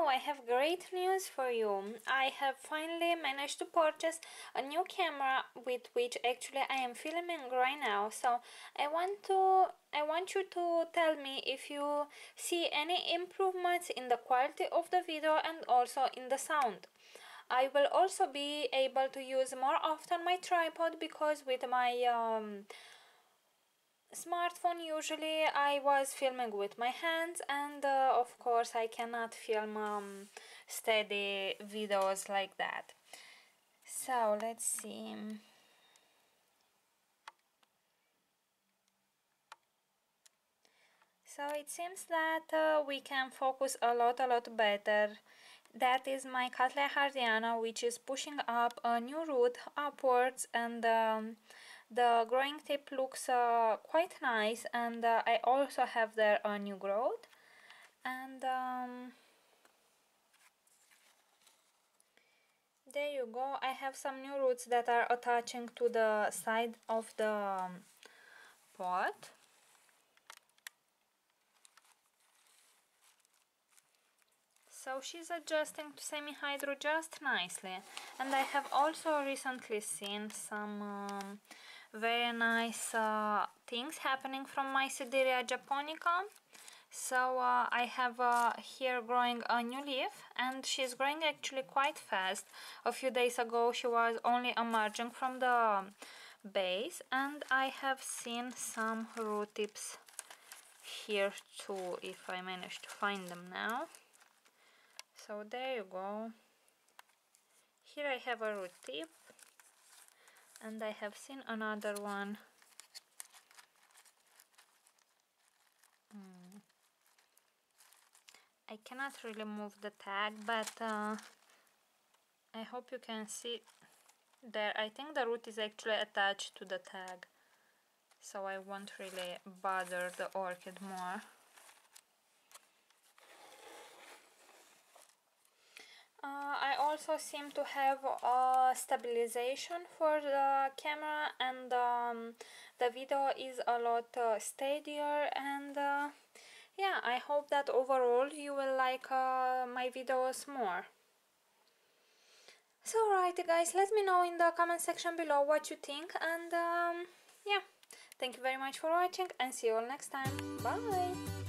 I have great news for you. I have finally managed to purchase a new camera with which actually I am filming right now. So I want you to tell me if you see any improvements in the quality of the video and also in the sound. I will also be able to use more often my tripod because with my smartphone usually I was filming with my hands, and of course I cannot film steady videos like that. So let's see. So it seems that we can focus a lot better. That is my Cattleya hardiana, which is pushing up a new root upwards, and the growing tip looks quite nice, and I also have there a new growth, and there you go. I have some new roots that are attaching to the side of the pot. So she's adjusting to semi-hydro just nicely. And I have also recently seen some very nice things happening from my Sidereya japonica. So I have here growing a new leaf, and she's growing actually quite fast. A few days ago she was only emerging from the base, and I have seen some root tips here too, if I manage to find them now. So there you go. Here I have a root tip, and I have seen another one. I cannot really move the tag, but I hope you can see there. I think the root is actually attached to the tag, so I won't really bother the orchid more. I also seem to have a stabilization for the camera, and the video is a lot steadier, and yeah, I hope that overall you will like my videos more. So right guys, let me know in the comment section below what you think, and yeah, thank you very much for watching, and see you all next time. Bye!